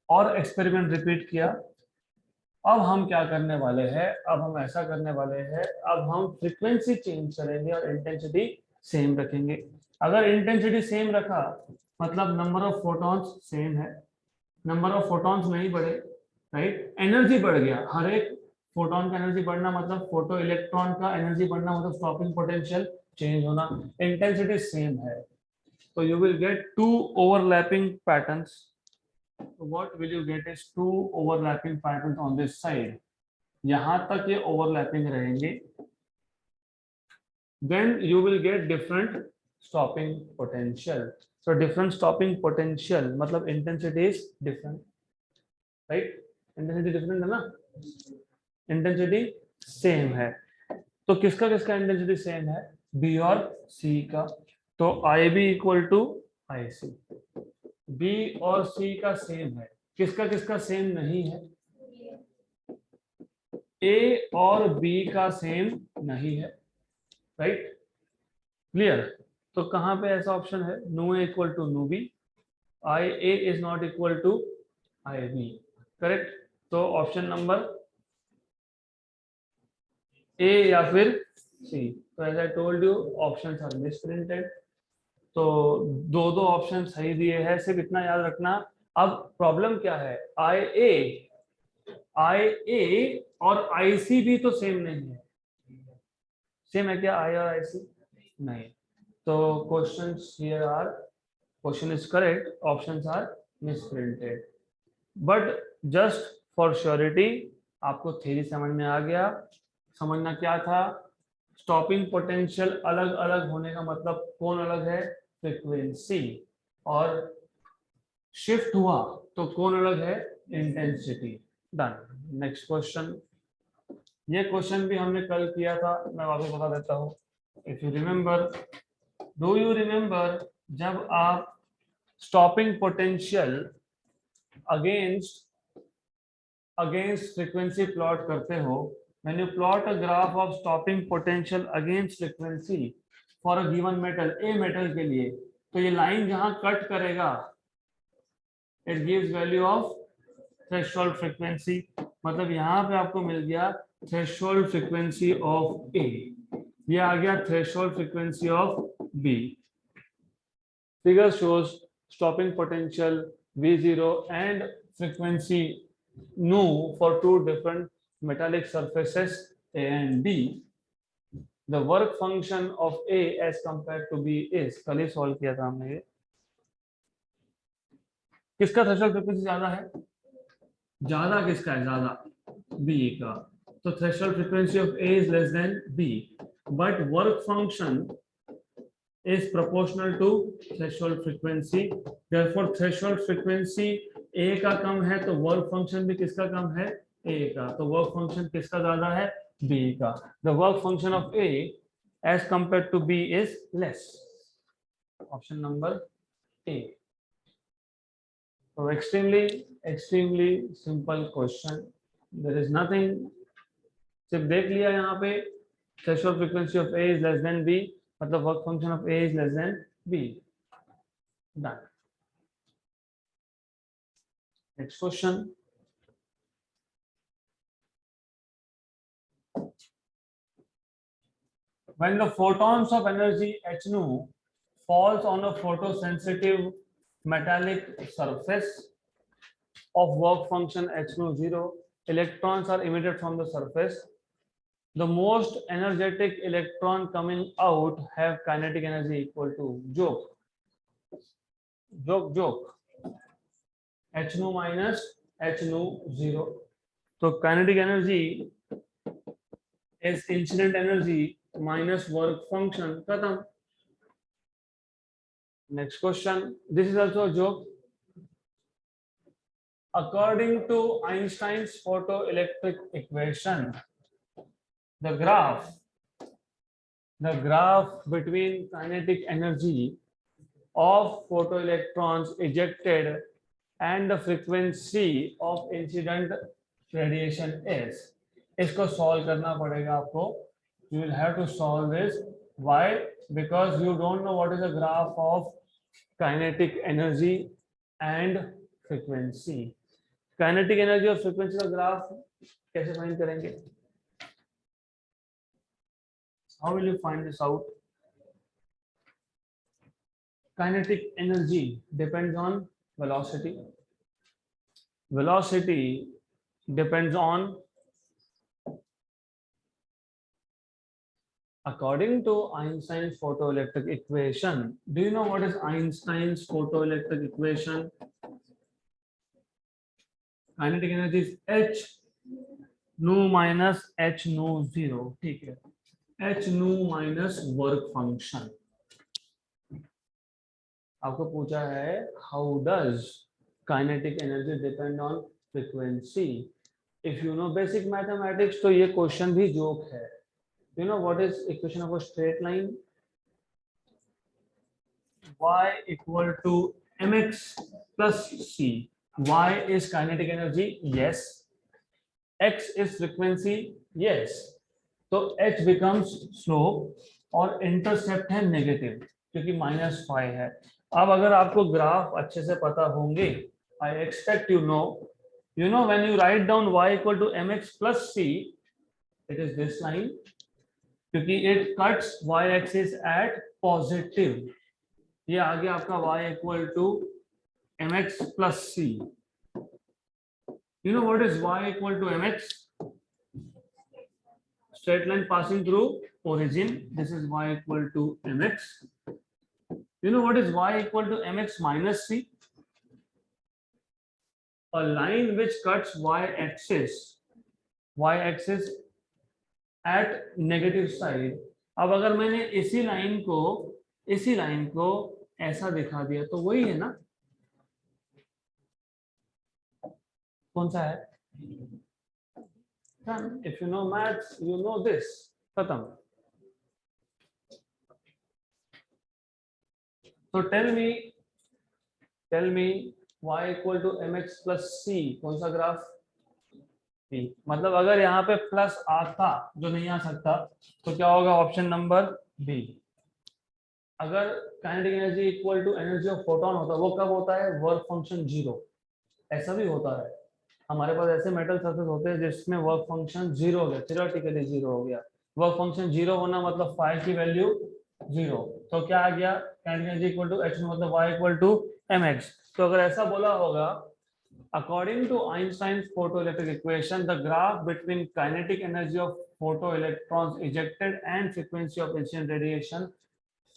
और एक्सपेरिमेंट रिपीट किया। अब हम क्या करने वाले हैं, अब हम ऐसा करने वाले हैं, अब हम फ्रीक्वेंसी चेंज करेंगे और इंटेंसिटी सेम रखेंगे। अगर इंटेंसिटी सेम रखा मतलब नंबर ऑफ फोटॉन्स सेम है, नंबर ऑफ फोटॉन्स नहीं बढ़े, राइट, एनर्जी बढ़ गया। हर एक फोटॉन का एनर्जी बढ़ना मतलब फोटो इलेक्ट्रॉन का एनर्जी बढ़ना मतलब स्टॉपिंग पोटेंशियल चेंज होना। इंटेंसिटी सेम है, तो you will get two overlapping patterns. What will you get is two overlapping patterns on this side, यहां तक ये ओवरलैपिंग रहेंगे। then you will get different stopping potential. So different stopping potential मतलब intensity is different, right, intensity different है ना। Intensity same है। तो किसका किसका इंटेंसिटी सेम है? बी और सी का। तो I B equal to I C. B और सी का सेम है, किसका किसका सेम नहीं है? ए और बी का सेम नहीं है, राइट? क्लियर? तो कहां पे ऐसा ऑप्शन है? Nu A equal to nu B, I A is not equal to I B, correct? तो ऑप्शन नंबर ए या फिर सी। तो as I told you, options are misprinted. तो दो दो ऑप्शन सही दिए हैं, सिर्फ इतना याद रखना। अब प्रॉब्लम क्या है? आई ए और आई सी भी तो सेम नहीं है। सेम है क्या आई और आई सी? नहीं। तो questions here are, question is correct, options are misprinted. But just for surety, आपको थ्योरी समझ में आ गया। समझना क्या था? स्टॉपिंग पोटेंशियल अलग अलग होने का मतलब कौन अलग है? फ्रीक्वेंसी। और शिफ्ट हुआ तो कौन अलग है? इंटेंसिटी। डन। Next question. ये क्वेश्चन भी हमने कल किया था, मैं वापस बता देता हूँ। If you remember, do you remember, जब आप stopping potential against frequency plot करते हो, when you plot a graph of stopping potential against frequency for a given metal, a metal के लिए, तो ये लाइन जहां कट करेगा, it gives value of threshold frequency. मतलब यहाँ पे आपको मिल गया थ्रेशोल्ड फ्रीक्वेंसी ऑफ ए, ये आ गया threshold frequency of B. Figure shows stopping potential V0 and frequency nu for two different metallic surfaces A and B. The work function of A as compared to B is, कल ही solve किया था हमने ये। किसका threshold frequency ज्यादा है? ज्यादा किसका है? ज्यादा बी का। तो threshold frequency of A is less than B, but work function is proportional to threshold frequency. Therefore threshold frequency a का कम है तो वर्क फंक्शन भी किसका कम है? a का। तो वर्क फंक्शन किसका ज्यादा है? b का। The work function of a as compared to b is less. Option number a. So extremely simple question. There is nothing. सिर्फ देख लिया यहाँ पे, threshold frequency of a is less than b, मतलब work function of a is less than b. Done. Next question. When the photons of energy h nu falls on a photosensitive metallic surface of work function h nu 0, electrons are emitted from the surface. The most energetic electron coming out have kinetic energy equal to, joke h nu minus h nu 0. So kinetic energy is incident energy minus work function. खत्म. Next question. This is also a joke. According to Einstein's photoelectric equation, the graph between kinetic energy of photoelectrons ejected and the frequency of incident radiation is. इसको solve करना पड़ेगा आपको. You will have to solve this. Why? Because you don't know what is the graph of kinetic energy and frequency. Kinetic energy और frequency का graph कैसे find करेंगे? How will you find this out? Kinetic energy depends on velocity. Velocity depends on, according to Einstein's photoelectric equation. Do you know what is Einstein's photoelectric equation? Kinetic energy is h nu minus h nu 0. ठीक है, h nu minus work function. आपको पूछा है how does kinetic energy depend on frequency? If you know basic mathematics तो ये question भी joke है. You know what is equation of a straight line? y equal to mx plus c. Y is kinetic energy, yes. X is frequency, yes. तो h becomes slope और intercept है negative क्योंकि -5 है. अब अगर आपको ग्राफ अच्छे से पता होंगे, I expect you know when you write down y equal to mx plus c, it is this line क्योंकि it cuts y axis at positive. ये आ गया आपका y equal to mx plus c. You know what is y equal to mx? Straight line passing through origin. This is y equal to mx. You know what is y equal to mx minus c? A line which cuts y-axis at negative side. अब अगर मैंने इसी line को ऐसा दिखा दिया तो वही है ना? कौन सा है? If you know maths, you know this. खत्म. So tell me y equal to mx plus c. कौन सा ग्राफ? B. मतलब अगर यहाँ पे प्लस आता, जो नहीं आ सकता, तो क्या होगा? Option number B. अगर kinetic energy equal to energy of photon होता, वो कब होता है? Work function 0. ऐसा भी होता है, हमारे पास ऐसे मेटल सरफेस होते हैं जिसमें वर्क फंक्शन 0 हो गया, थियोरेटिकली 0 हो गया. वर्क फंक्शन 0 होना मतलब फाई की वैल्यू 0. तो क्या आ गया? Kinetic energy equal to h मतलब y इक्वल टू mx. तो अगर ऐसा बोला होगा, according to Einstein's photoelectric equation, the graph between kinetic energy of photoelectrons ejected and frequency of incident radiation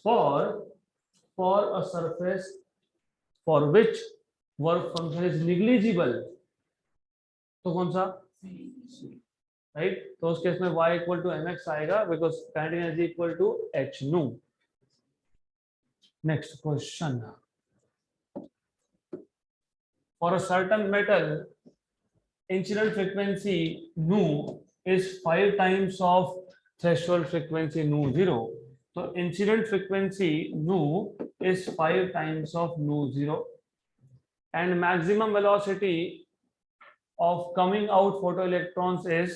for a surface for which work function is negligible. तो कौन सा? Right. तो उस केस में y इक्वल टू mx आएगा because kinetic energy equal to h nu. Next question. For a certain metal, incident frequency nu is 5 times of threshold frequency nu 0. So incident frequency nu is 5 times of nu 0, and maximum velocity of coming out photoelectrons is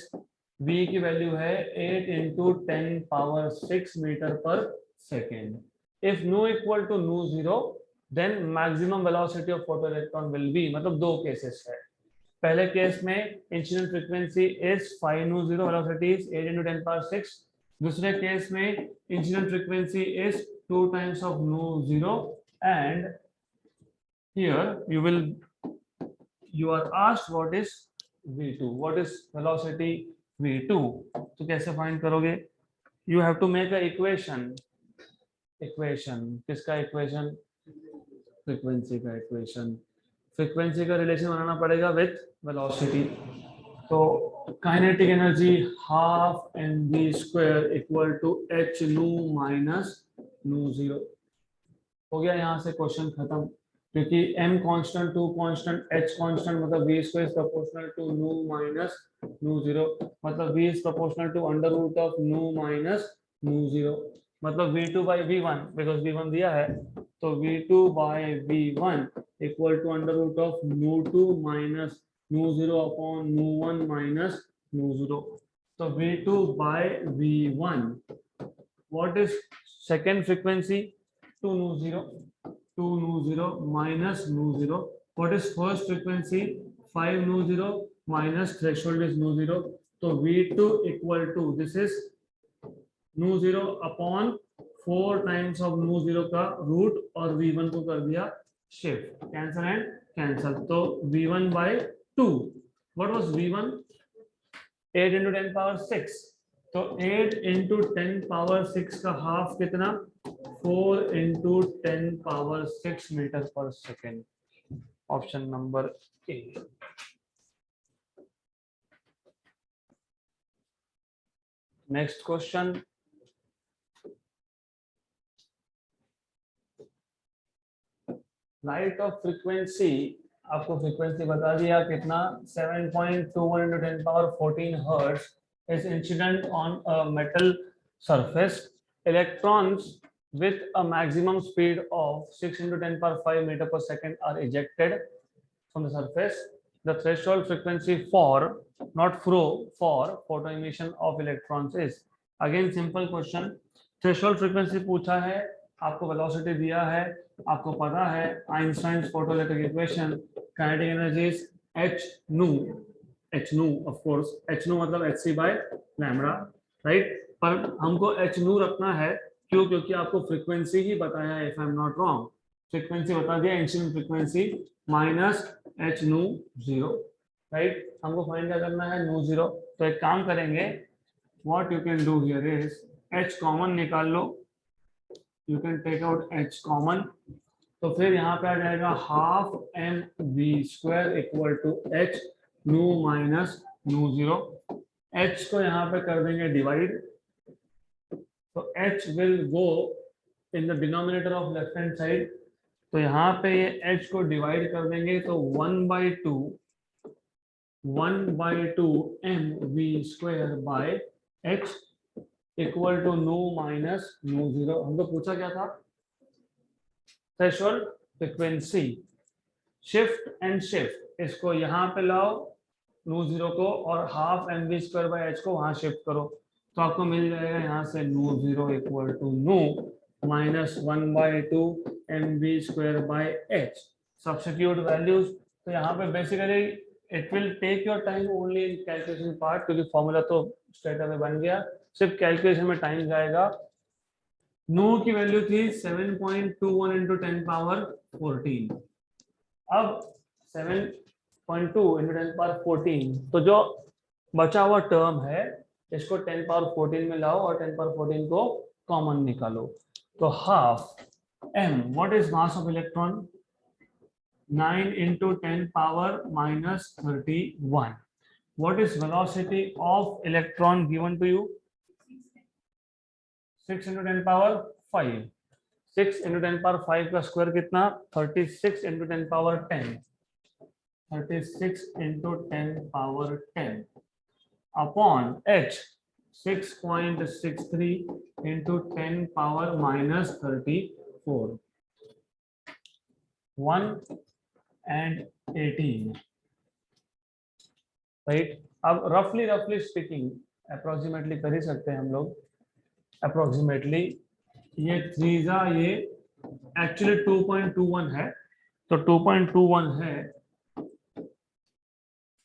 v की value है 8 into 10 power 6 meter per second. If nu equal to nu 0, then maximum velocity of photoelectron will be, मतलब दो cases है. पहले case में incident frequency is 5 nu 0, velocity is 8 into 10 power 6. दूसरे case में incident frequency is 2 times of nu 0, and here you are asked what is v2, what is velocity v2. तो कैसे find करोगे? You have to make a equation. किसका equation? Frequency का equation. Frequency का relation बनाना पड़ेगा with velocity. तो kinetic energy half mv square equal to h nu minus nu 0 हो गया. यहाँ से क्वेश्चन खत्म, क्योंकि m constant, 2 constant, h constant, मतलब v square is proportional to nu minus nu 0, मतलब v is proportional to under root of nu minus nu 0, मतलब v2 by v1, because v1 दिया है. तो v2 by v1 equal to under root of nu 2 minus nu 0 upon nu 1 minus nu 0. तो v2 by v1, what is second frequency? 2 nu 0, 2 nu 0 minus nu 0. What is first frequency? 5 nu 0 minus threshold is nu 0. तो v2 equal to, this is nu 0 upon 4 times of nu 0 का root, और v1 को कर दिया shift, cancel and cancel. तो v1 by 2. what was v1? 8 into 10 power 6. तो 8 into 10 power 6 का half कितना? 4 into 10 power 6 मीटर पर second. Option number A. Next question. Light of frequency आपको फ्रीक्वेंसी बता दिया कितना 7.21 into 10 power 14 hertz is incident on a metal surface. Electrons with a maximum speed of 6 into 10 power 5 meter per second are ejected from the surface. The threshold frequency for, not fro, for photo emission of electrons is. Again simple question. Threshold frequency पूछा है, आपको velocity दिया है, आपको पता है Einstein photoelectric equation, kinetic energy is h nu of course, h nu मतलब hc by lambda, right. पर हमको h nu रखना है, क्यों? क्योंकि आपको फ्रीक्वेंसी ही बताया है, if I am not wrong, frequency बता दिया, incident frequency minus h nu 0, right. हमको फाइंड क्या करना है, nu 0. तो एक काम करेंगे, what you can do here is h common निकाल लो, you can take out h common. तो फिर यहाँ पे आ जाएगा half M we square equal to H nu minus nu 0. h को यहाँ पे कर देंगे डिवाइड, तो h will go in the denominator of left hand side. तो यहाँ पे ये h को डिवाइड कर देंगे, तो 1/2 m we square by h equal to nu minus nu 0. हमको पूछा क्या था, threshold frequency. Shift and shift, इसको यहाँ पे लाओ नू 0 को, और half M we square by h को वहां शिफ्ट करो, तो आपको मिल जाएगा यहाँ से nu 0 equal to nu minus 1/2 m we square by h. Substitute values, तो यहाँ पे basically it will take your time only in calculation part, क्योंकि फॉर्मूला तो स्ट्रेट अवे बन गया, सिर्फ कैलकुलेशन में टाइम जाएगा. नू की वैल्यू थी 7.21 into 10 power 14. अब 7.2 into 10 power 14, तो जो बचा हुआ टर्म है इसको 10 power 14 में लाओ और 10 power 14 को कॉमन निकालो. तो half m, what is mass of electron, 9 into 10 power minus 31. What is velocity of electron given to you, 6 into 10 power 5. 6 into 10 power 5 का स्क्वायर कितना, 36 into 10 power 10. 36 into 10 power 10 upon h, 6.63 into 10 power minus 34. 1 and 18, right. अब रफली speaking approximately कर ही सकते हैं हम लोग. Approximately ये 3 ये एक्चुअली 2.21 है, तो 2.21 है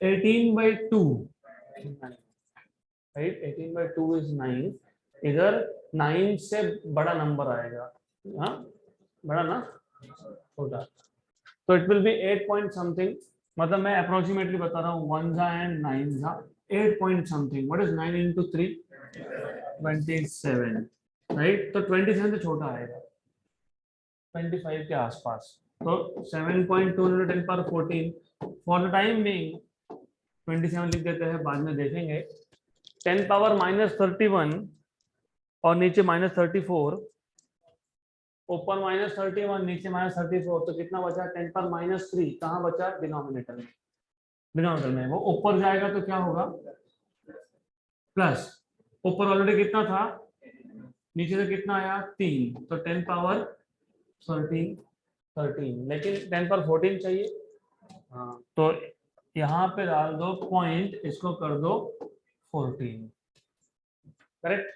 18/2, राइट. 18/2 इज 9. इधर 9 से बड़ा नंबर आएगा, हाँ बड़ा ना छोटा, तो it will B 8 point something. मतलब मैं अप्रोक्सीमेटली बता रहा हूँ, 1 and 9 8 point something. What is 9 into 3, 27, right. तो 27 से छोटा आएगा, 25 के आसपास. तो 7.2 into 10 power 14. For the time being 27 लिख देते हैं, बाद में देखेंगे. 10 power minus 31 और नीचे minus 34, ऊपर minus 31 नीचे minus 34, तो कितना बचा, 10 power minus 3 कहाँ बचा, डिनोमिनेटर में. डिनोमिनेटर में वो ऊपर जाएगा तो क्या होगा, प्लस. ऊपर ऑलरेडी कितना था, नीचे से कितना आया 3, तो 10 power 13, लेकिन 10 power 14 चाहिए. हाँ, तो यहाँ पे डाल दो पॉइंट, इसको कर दो 14, करेक्ट.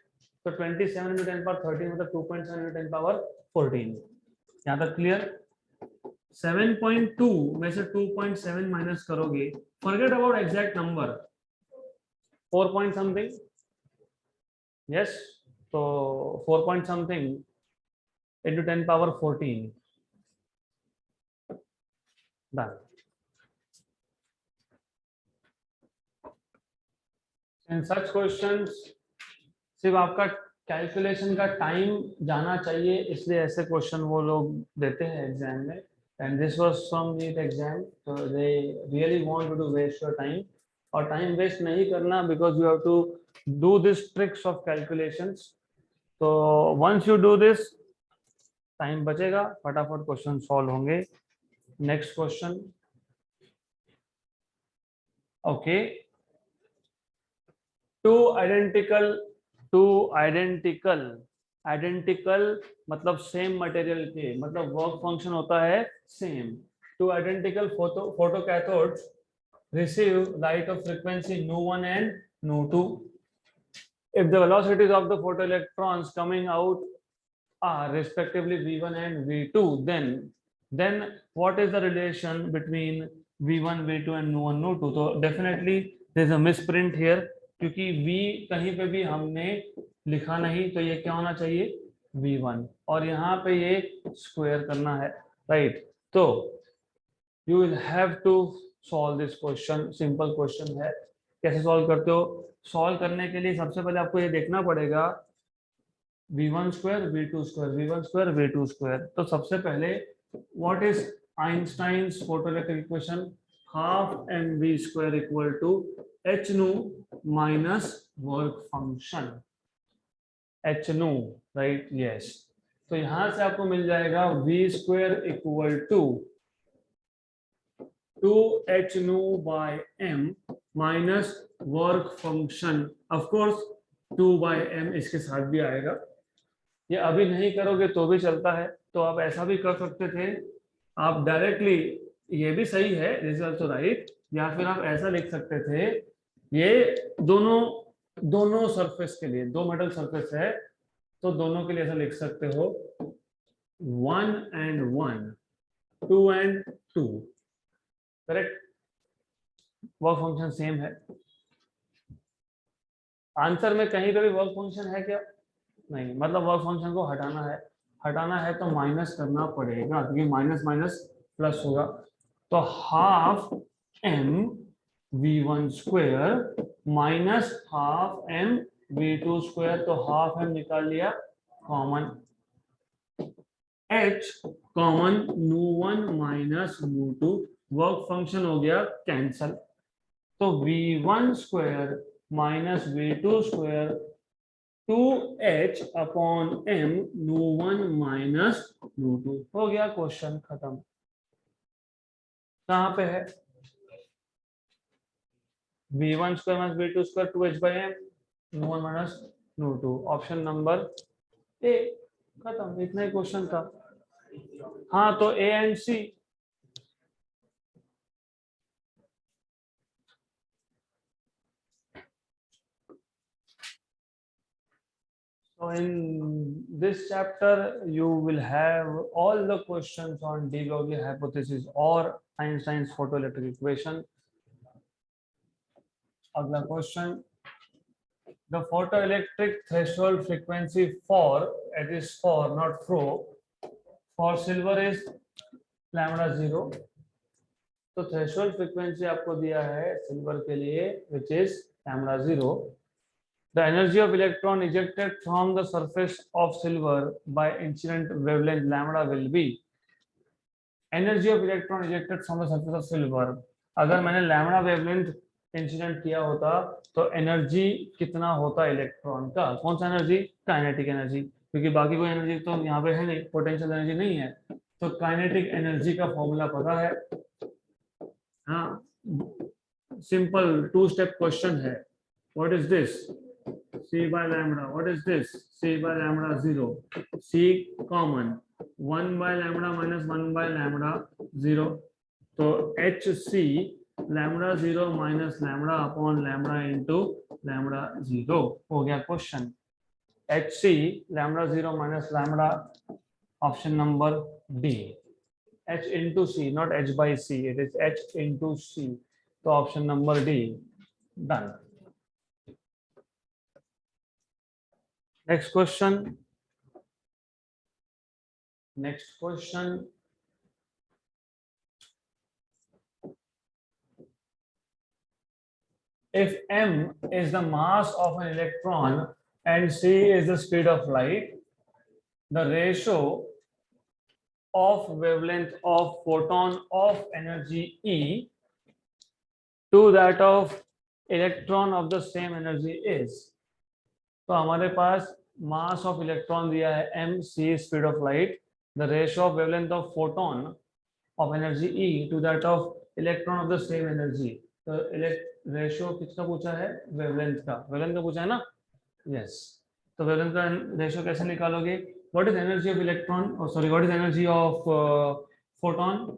तो 27 into 10 power 13 मतलब 2.7 into 10 power 14. यहाँ तक क्लियर. 7.2 में से 2.7 माइनस करोगे, forget about exact number, 4 point something, yes. तो 4 point something into 10 power 14, done. In such questions सिर्फ आपका कैलकुलेशन का टाइम जाना चाहिए, इसलिए ऐसे क्वेश्चन वो लोग देते हैं एग्जाम में. And this was from NEET exam, तो they really want to waste your time. और टाइम वेस्ट नहीं करना, because you have to do this tricks of calculations. तो once you do this, time बचेगा, फटाफट क्वेश्चन सॉल्व होंगे. Next question, okay, two identical मतलब same material के, मतलब वर्क फंक्शन होता है same. Two identical photo cathodes receive light of frequency nu1 and nu2. If the velocities of the photoelectrons coming out are respectively v1 and v2, then what is the relation between v1 v2 and nu1 nu2? तो definitely there is a misprint here, क्योंकि v कहीं पे भी हमने लिखा नहीं, तो ये क्या होना चाहिए v1, और यहाँ पे ये स्क्वायर करना है, राइट? तो you will have to solve this question, simple question है। कैसे सॉल्व करते हो? सॉल्व करने के लिए सबसे पहले आपको ये देखना पड़ेगा v1 square v2 square, v1 square v2 square. तो सबसे पहले what is Einstein's photoelectric equation? Half mv square equal to h nu minus work function h nu, right? Yes. तो यहां से आपको मिल जाएगा v square equal to 2h nu by m minus work function, of course 2 by m इसके साथ भी आएगा। ये अभी नहीं करोगे तो भी चलता है, तो आप ऐसा भी कर सकते थे, आप डायरेक्टली, ये भी सही है, दिस इज आल्सो राइट, या फिर आप ऐसा लिख सकते थे, ये दोनों सरफेस के लिए, दो मेटल सरफेस है तो दोनों के लिए ऐसा लिख सकते हो 1 and 1, 2 and 2, correct? Work function same है। आंसर में कहीं पे भी वर्क फंक्शन है क्या? नहीं, मतलब वर्क फंक्शन को हटाना है तो माइनस करना पड़ेगा, क्योंकि माइनस माइनस प्लस होगा। तो half m v1 square minus half m v2 square, तो हाफ m निकाल लिया common, h common nu1 minus nu2, work function हो गया कैंसल। तो v1 square minus v2 square 2h upon m nu1 minus nu2 हो गया, question खत्म। कहां पे है? v1 square minus v2 square 2h by m nu1 minus nu2, option number ए, खत्म। इतना ही क्वेश्चन था। हाँ, तो A and C. So in this chapter, you will have all the questions on de Broglie hypothesis or Einstein's photoelectric equation. Agla question: the photoelectric threshold frequency for, it is for not for silver is lambda 0. तो threshold frequency आपको दिया है silver के लिए, which is lambda 0. The energy of electron ejected from the surface of silver by incident wavelength lambda will be. Energy of electron ejected from the surface of silver, अगर मैंने lambda wavelength incident किया होता तो energy कितना होता electron का? कौन सा एनर्जी? काइनेटिक एनर्जी, क्योंकि बाकी कोई एनर्जी तो यहाँ पे है नहीं, पोटेंशियल एनर्जी नहीं है, तो काइनेटिक एनर्जी का फॉर्मूला पता है। हाँ, सिंपल 2 स्टेप क्वेश्चन है। What is this? C by lambda. What is this? C by lambda 0. C common. 1 by lambda minus 1 by lambda 0. So HC lambda 0 minus lambda upon lambda into lambda 0 हो गया question. HC lambda 0 minus lambda, option number D. H into C, not H by C. It is H into C. So option number D. Done. Next question. If m is the mass of an electron and c is the speed of light, the ratio of wavelength of photon of energy E to that of electron of the same energy is. तो हमारे पास mass of electron दिया है m, c speed of light, the ratio of wavelength of photon of energy E to that of electron of the same energy. तो ratio किसका पूछा है? Wavelength का। Wavelength का पूछा है ना? यस। तो वेवलेंथ का रेशियो कैसे निकालोगे? What is energy of electron, और sorry what is energy of photon?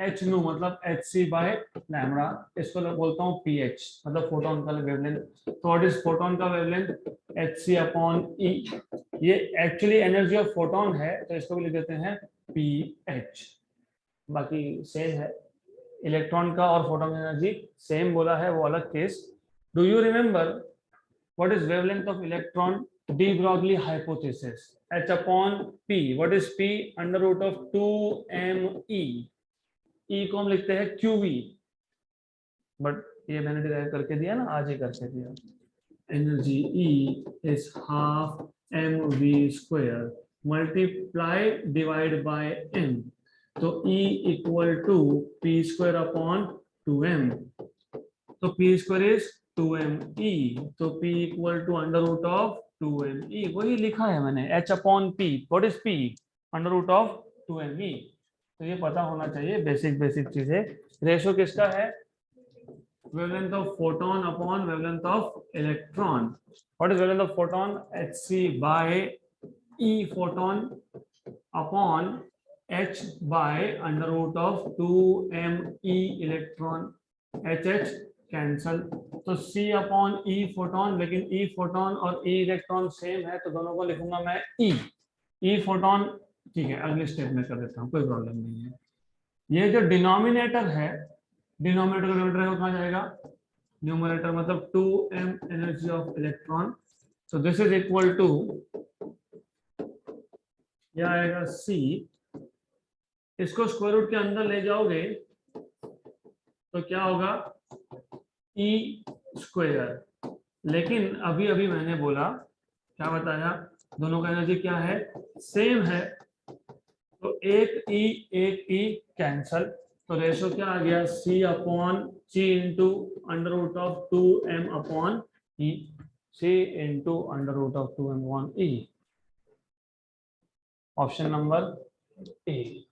H nu मतलब एच सी बाय लैम्डा, इसको मैं बोलता हूँ पी एच, मतलब फोटोन का वेवलेंथ। तो व्हाट इज फोटोन का wavelength? H C upon E. ये एक्चुअली एनर्जी ऑफ फोटोन है, तो इसको भी लिख देते हैं पी एच। बाकी सेम है, इलेक्ट्रॉन का और फोटोन की एनर्जी सेम बोला है, वो अलग case. Do you remember what is wavelength of electron? De Broglie hypothesis, h upon p. What is p? Under root of 2me. e को हम लिखते हैं qv, बट ये मैंने डिराइव करके दिया ना, आज ही करके दिया। Energy E is half mv square multiply divide by m, तो E equal to p square upon 2m, तो p square is 2me, तो p equal to under root of 2me, वही लिखा है मैंने, h upon p. what is p? under root of 2me. तो ये पता होना चाहिए, बेसिक चीजें। रेशो किसका है? wavelength of photon upon wavelength of electron. What is wavelength of photon? hc by e photon upon h by under root of 2me electron. h cancel, तो c upon e photon, लेकिन e photon और e electron same है, तो दोनों को लिखूंगा मैं e photon. ठीक है, अगले स्टेप में कर देता हूँ, कोई प्रॉब्लम नहीं है। ये जो डिनोमिनेटर है, डिनोमिनेटर का डिनोमिनेटर कहाँ जाएगा? न्यूमरेटर, मतलब 2m energy of electron, so this is equal to, यह आएगा c, इसको स्क्वायर रूट के अंदर ले जाओगे तो क्या होगा? e square. लेकिन अभी अभी मैंने बोला, क्या बताया? दोनों का एनर्जी क्या है? सेम है, तो एक e कैंसल, तो रेशो क्या आ गया? c upon c into under root of 2m upon e, c into under root of 2m upon e। Option number A.